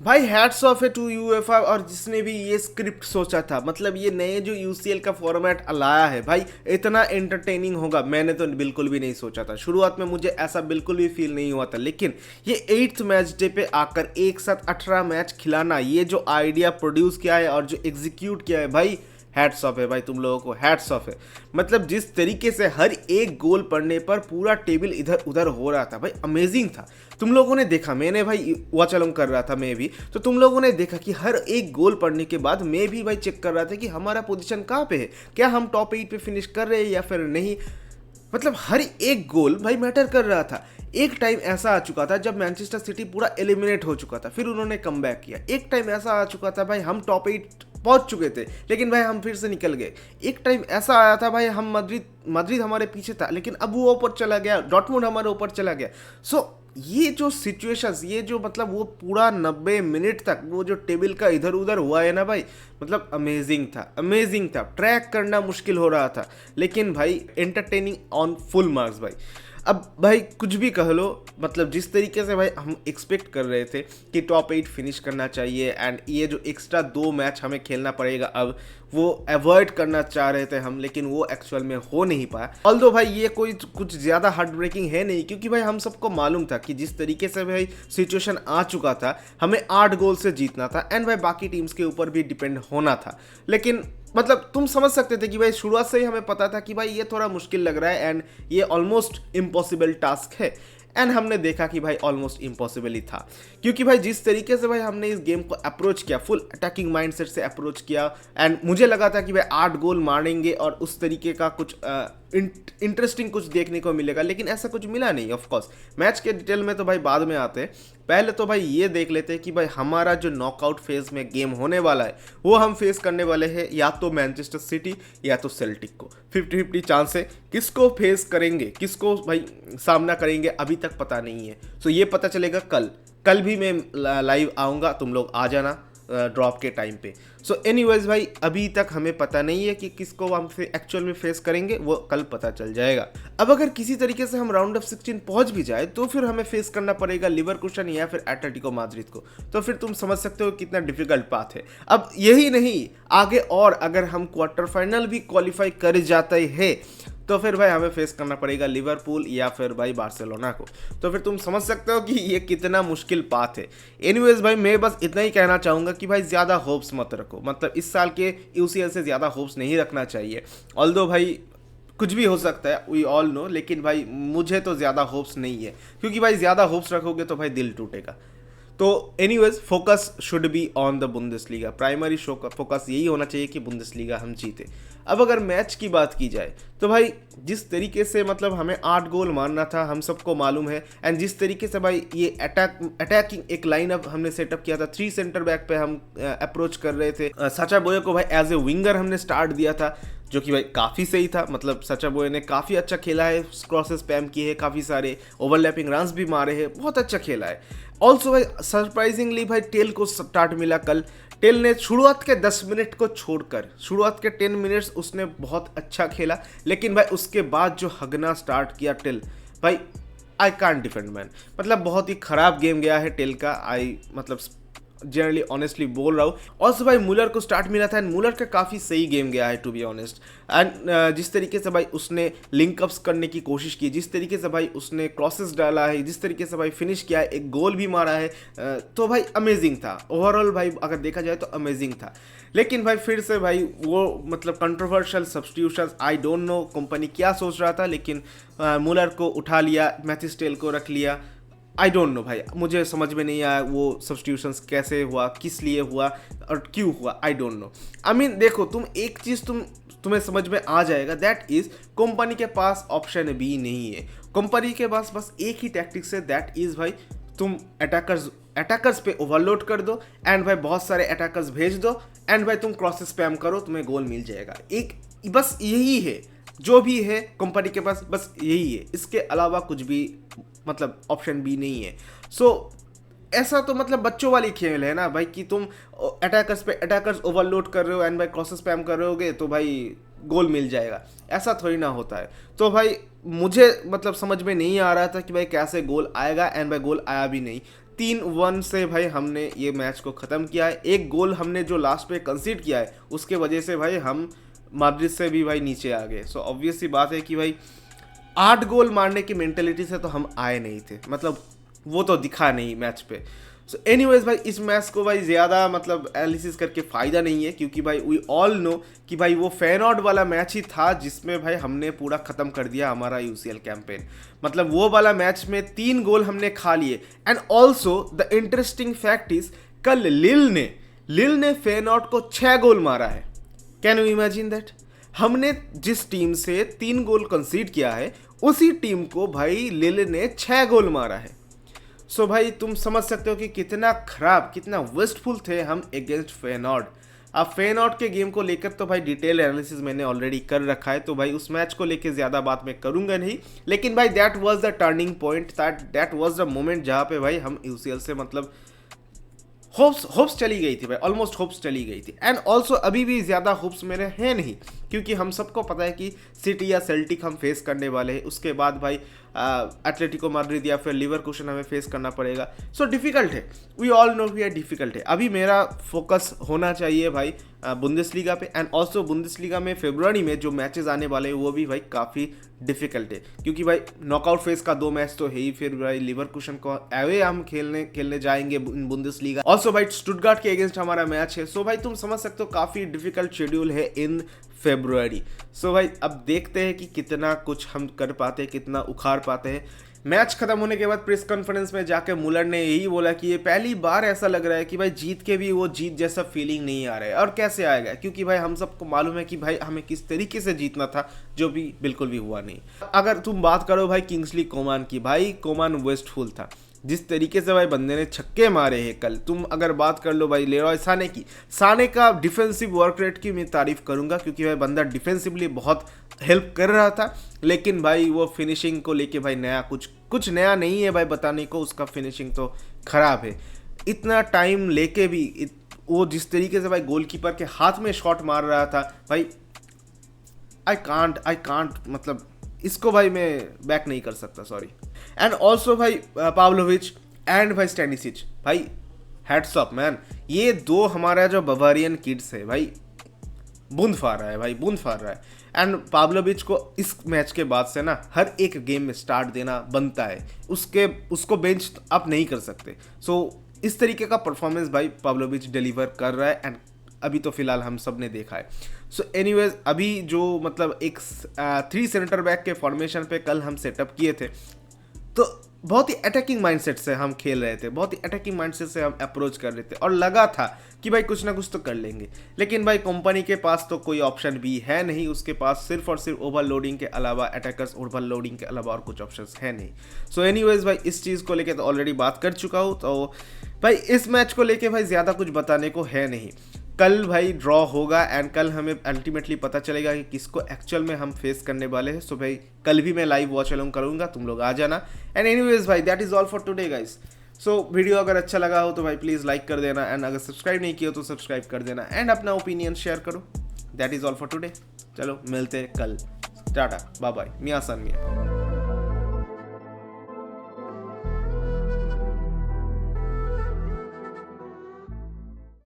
भाई hats off है to UEFA और जिसने भी ये स्क्रिप्ट सोचा था। मतलब ये नए जो यूसीएल का फॉर्मेट लाया है भाई, इतना एंटरटेनिंग होगा मैंने तो बिल्कुल भी नहीं सोचा था। शुरुआत में मुझे ऐसा बिल्कुल भी फील नहीं हुआ था, लेकिन ये 8th मैच डे पे आकर एक साथ 18 मैच खिलाना, ये जो आइडिया प्रोड्यूस किया है और जो एग्जीक्यूट किया है भाई, हैट्स ऑफ है भाई तुम लोगों को, हैट्स ऑफ है। मतलब जिस तरीके से हर एक गोल पड़ने पर पूरा टेबल इधर उधर हो रहा था भाई, अमेजिंग था। तुम लोगों ने देखा, मैंने भाई वॉच अलॉन्ग कर रहा था मैं भी, तो तुम लोगों ने देखा कि हर एक गोल पड़ने के बाद मैं भी भाई चेक कर रहा था कि हमारा पोजीशन कहाँ पे है, क्या हम टॉप 8 पे फिनिश कर रहे हैं या फिर नहीं। मतलब हर एक गोल भाई मैटर कर रहा था। एक टाइम ऐसा आ चुका था जब मैनचेस्टर सिटी पूरा एलिमिनेट हो चुका था, फिर उन्होंने कम बैक किया। एक टाइम ऐसा आ चुका था भाई हम टॉप 8 पहुंच चुके थे, लेकिन भाई हम फिर से निकल गए। एक टाइम ऐसा आया था भाई हम मद्रिद हमारे पीछे था, लेकिन अब वो ऊपर चला गया, डॉर्टमुंड हमारे ऊपर चला गया। सो ये जो सिचुएशंस, ये जो मतलब वो पूरा 90 मिनट तक वो जो टेबल का इधर उधर हुआ है ना भाई, मतलब अमेजिंग था, अमेजिंग था। ट्रैक करना मुश्किल हो रहा था, लेकिन भाई एंटरटेनिंग ऑन फुल मार्क्स भाई। अब भाई कुछ भी कह लो, मतलब जिस तरीके से भाई हम एक्सपेक्ट कर रहे थे कि टॉप 8 फिनिश करना चाहिए, एंड ये जो एक्स्ट्रा 2 मैच हमें खेलना पड़ेगा अब, वो अवॉइड करना चाह रहे थे हम, लेकिन वो एक्चुअल में हो नहीं पाया। ऑल्दो भाई ये कोई कुछ ज़्यादा हार्ट ब्रेकिंग है नहीं, क्योंकि भाई हम सबको मालूम था कि जिस तरीके से भाई सिचुएशन आ चुका था, हमें 8 गोल से जीतना था, एंड भाई बाकी टीम्स के ऊपर भी डिपेंड होना था। लेकिन मतलब तुम समझ सकते थे कि भाई शुरुआत से ही हमें पता था कि भाई ये थोड़ा मुश्किल लग रहा है, एंड ये ऑलमोस्ट इम्पॉसिबल टास्क है। एंड हमने देखा कि भाई ऑलमोस्ट इम्पॉसिबल ही था, क्योंकि भाई जिस तरीके से भाई हमने इस गेम को अप्रोच किया, फुल अटैकिंग माइंडसेट से अप्रोच किया, एंड मुझे लगा था कि भाई 8 गोल मारेंगे और उस तरीके का कुछ इंटरेस्टिंग कुछ देखने को मिलेगा, लेकिन ऐसा कुछ मिला नहीं। ऑफ कोर्स मैच के डिटेल में तो भाई बाद में आते हैं, पहले तो भाई ये देख लेते हैं कि भाई हमारा जो नॉकआउट फेज में गेम होने वाला है, वो हम फेस करने वाले हैं या तो मैनचेस्टर सिटी या तो सेल्टिक को। 50-50 चांस है, किसको फेस करेंगे, किसको भाई सामना करेंगे अभी तक पता नहीं है। सो ये पता चलेगा कल। कल भी मैं लाइव आऊँगा, तुम लोग आ जाना ड्रॉप के टाइम पे। सो एनीवेज भाई अभी तक हमें पता नहीं है कि किसको हम एक्चुअल में फेस करेंगे, वो कल पता चल जाएगा। अब अगर किसी तरीके से हम राउंड ऑफ 16 पहुंच भी जाए, तो फिर हमें फेस करना पड़ेगा लिवरकुशन या फिर एटलेटिको माद्रिद को। तो फिर तुम समझ सकते हो कितना डिफिकल्ट पाथ है। अब यही नहीं, आगे और अगर हम क्वार्टर फाइनल भी क्वालिफाई कर जाते हैं, तो फिर भाई हमें फेस करना पड़ेगा लिवरपूल या फिर भाई बार्सिलोना को। तो फिर तुम समझ सकते हो कि ये कितना मुश्किल पाथ है। एनीवेज भाई मैं बस इतना ही कहना चाहूँगा कि भाई ज़्यादा होप्स मत रखो, मतलब इस साल के यूसीएल से ज़्यादा होप्स नहीं रखना चाहिए। ऑल्दो भाई कुछ भी हो सकता है, वी ऑल नो, लेकिन भाई मुझे तो ज़्यादा होप्स नहीं है, क्योंकि भाई ज़्यादा होप्स रखोगे तो भाई दिल टूटेगा। तो anyways focus should be on the Bundesliga. Primary focus यही होना चाहिए कि बुंदेसलीगा हम जीते। अब अगर मैच की बात की जाए, तो भाई जिस तरीके से मतलब हमें 8 गोल मारना था, हम सबको मालूम है, एंड जिस तरीके से भाई ये अटैकिंग एक लाइनअप हमने सेटअप किया था, 3 सेंटर बैक पे हम अप्रोच कर रहे थे। साचा बोये को भाई एज ए विंगर हमने स्टार्ट दिया था, जो कि भाई काफ़ी सही था। मतलब साचा बोये ने काफ़ी अच्छा खेला है, क्रॉसेस स्पैम किए हैं, काफ़ी सारे ओवरलैपिंग रन्स भी मारे हैं, बहुत अच्छा खेला है। ऑल्सो भाई सरप्राइजिंगली भाई टेल को स्टार्ट मिला कल। टेल ने शुरुआत के 10 मिनट को छोड़कर शुरुआत के 10 मिनट्स उसने बहुत अच्छा खेला, लेकिन भाई उसके बाद जो हगना स्टार्ट किया टेल, भाई आई कांट डिफेंड मैन। मतलब बहुत ही ख़राब गेम गया है टेल का, आई मतलब जनरली ऑनेस्टली बोल रहा हूँ। और भाई मुलर को स्टार्ट मिला था, एंड मुलर का काफ़ी सही गेम गया है टू बी ऑनेस्ट। एंड जिस तरीके से भाई उसने लिंकअप्स करने की कोशिश की, जिस तरीके से भाई उसने क्रॉसेस डाला है, जिस तरीके से भाई फिनिश किया है, एक गोल भी मारा है, तो भाई अमेजिंग था ओवरऑल। भाई अगर देखा जाए तो अमेजिंग था। लेकिन भाई फिर से भाई वो मतलब controversial substitutions, I don't know company क्या सोच रहा था, लेकिन मुलर को उठा लिया, मैथिस टेल को रख लिया। आई डोंट नो भाई, मुझे समझ में नहीं आया वो सब्स्टिट्यूशंस कैसे हुआ, किस लिए हुआ और क्यों हुआ, I don't know. I mean देखो, तुम एक चीज़ तुम्हें समझ में आ जाएगा, दैट इज़ कंपनी के पास ऑप्शन बी नहीं है। कंपनी के पास बस एक ही टैक्टिक्स है, दैट इज़ भाई तुम अटैकर्स पे ओवरलोड कर दो, एंड भाई बहुत सारे अटैकर्स भेज दो, एंड भाई तुम क्रॉसेस स्पैम करो, तुम्हें गोल मिल जाएगा। एक बस यही है जो भी है कंपनी के पास, बस यही है, इसके अलावा कुछ भी मतलब ऑप्शन भी नहीं है। सो ऐसा तो मतलब बच्चों वाली खेल है ना भाई, कि तुम अटैकर्स पे अटैकर्स ओवरलोड कर रहे हो, एंड भाई क्रॉसेस स्पैम कर रहे तो भाई गोल मिल जाएगा, ऐसा थोड़ी ना होता है। तो भाई मुझे मतलब समझ में नहीं आ रहा था कि भाई कैसे गोल आएगा, एंड भाई गोल आया भी नहीं। 3-1 से भाई हमने ये मैच को ख़त्म किया है। एक गोल हमने जो लास्ट पे कंसीड किया है उसके वजह से भाई हम मैड्रिड से भी भाई नीचे आ गए। सो ऑब्वियस सी बात है कि भाई 8 गोल मारने की मेंटेलिटी से तो हम आए नहीं थे, मतलब वो तो दिखा नहीं मैच पे। सो एनीवेज भाई इस मैच को भाई ज़्यादा मतलब एनालिसिस करके फ़ायदा नहीं है, क्योंकि भाई वी ऑल नो कि भाई वो फेनॉर्ड वाला मैच ही था जिसमें भाई हमने पूरा ख़त्म कर दिया हमारा यूसीएल कैंपेन। मतलब वो वाला मैच में 3 गोल हमने खा लिए। And also the interesting fact is कल लिल ने फेनॉर्ड को 6 गोल मारा है। Can you imagine that? हमने जिस टीम से 3 गोल कंसीड किया है उसी टीम को भाई लिल ने 6 गोल मारा है। सो भाई तुम समझ सकते हो कि कितना खराब, कितना वेस्टफुल थे हम अगेंस्ट फेनॉर्ड। अब फेनॉर्ड के गेम को लेकर तो भाई डिटेल एनालिसिस मैंने ऑलरेडी कर रखा है, तो भाई उस मैच को लेकर ज़्यादा बात मैं करूंगा नहीं। लेकिन भाई that was the turning point, that was the moment जहाँ पे भाई हम यूसीएल से मतलब होप्स चली गई थी भाई, ऑलमोस्ट होप्स चली गई थी। एंड ऑल्सो अभी भी ज़्यादा होप्स मेरे हैं नहीं, क्योंकि हम सबको पता है कि सिटी या सेल्टिक हम फेस करने वाले हैं। उसके बाद भाई एटलेटिको मैड्रिड या फिर लिवरकूसन हमें फेस करना पड़ेगा। सो डिफ़िकल्ट है, we all know we are difficult है। अभी मेरा फोकस होना चाहिए भाई बुंदेसलीगा पे। एंड ऑल्सो बुंदेसलीगा में फरवरी में जो मैचेस आने वाले हैं वो भी भाई काफ़ी डिफ़िकल्ट है, क्योंकि भाई नॉकआउट फेज का 2 मैच तो है ही। फिर भाई लिवरकूसन को अवे हम खेलने जाएंगे बुंदेसलीगा। ऑल्सो भाई स्टुटगार्ट के अगेंस्ट हमारा मैच है। सो भाई तुम समझ सकते हो काफ़ी डिफ़िकल्ट शेड्यूल है इन फरवरी। सो भाई अब देखते हैं कि कितना कुछ हम कर पाते हैं, कितना उखाड़ पाते हैं। मैच खत्म होने के बाद प्रेस कॉन्फ्रेंस में जाकर मुलर ने यही बोला कि ये पहली बार ऐसा लग रहा है कि भाई जीत के भी वो जीत जैसा फीलिंग नहीं आ रहा है। और कैसे आएगा, क्योंकि भाई हम सबको मालूम है कि भाई हमें किस तरीके से जीतना था, जो भी बिल्कुल भी हुआ नहीं। अगर तुम बात करो भाई किंग्सली कोमान की, भाई कोमान वेस्टफुल था। जिस तरीके से भाई बंदे ने छक्के मारे हैं कल, तुम अगर बात कर लो भाई लेरॉय साने की, साने का डिफेंसिव वर्क रेट की मैं तारीफ करूंगा, क्योंकि भाई बंदा डिफेंसिवली बहुत हेल्प कर रहा था। लेकिन भाई वो फिनिशिंग को लेके भाई नया कुछ नया नहीं है भाई बताने को, उसका फिनिशिंग तो खराब है। इतना टाइम लेके भी वो जिस तरीके से भाई गोलकीपर के हाथ में शॉट मार रहा था भाई, आई कांट मतलब इसको भाई मैं बैक नहीं कर सकता, सॉरी। एंड ऑल्सो भाई पाव्लोविच एंड भाई स्टैनिसिच, भाई हैट्स ऑफ मैन। ये 2 हमारा जो बवारियन किड्स है भाई बूंद फाड़ रहा है भाई, बूंद फाड़ रहा है। एंड पाव्लोविच को इस मैच के बाद से ना हर एक गेम में स्टार्ट देना बनता है, उसको बेंच अप नहीं कर सकते। सो इस तरीके का परफॉर्मेंस भाई पाव्लोविच डिलीवर कर रहा है, एंड अभी तो फिलहाल हम सब ने देखा है। सो एनीवेज अभी जो मतलब एक 3 सेंटर बैक के फॉर्मेशन पे कल हम सेटअप किए थे, तो बहुत ही अटैकिंग माइंडसेट से हम खेल रहे थे, बहुत ही अटैकिंग माइंडसेट से हम अप्रोच कर रहे थे, और लगा था कि भाई कुछ ना कुछ तो कर लेंगे। लेकिन भाई कंपनी के पास तो कोई ऑप्शन भी है नहीं, उसके पास सिर्फ और सिर्फ ओवरलोडिंग के अलावा, अटैकर्स ओवरलोडिंग के अलावा और कुछ ऑप्शंस है नहीं। सो एनीवेज भाई इस चीज़ को लेके तो ऑलरेडी बात कर चुका हूँ, तो भाई इस मैच को लेके भाई ज़्यादा कुछ बताने को है नहीं। कल भाई ड्रॉ होगा एंड कल हमें अल्टीमेटली पता चलेगा कि किसको एक्चुअल में हम फेस करने वाले हैं। सो भाई कल भी मैं लाइव वॉच अलोंग करूंगा, तुम लोग आ जाना। एंड एनीवेज भाई that is all for today guys. So video अगर अच्छा लगा हो तो भाई प्लीज़ लाइक कर देना, एंड अगर सब्सक्राइब नहीं किया तो सब्सक्राइब कर देना, एंड अपना ओपिनियन शेयर करो। That is all for today. चलो मिलते हैं कल, टाटा बाय बाय, मियां सन मियां।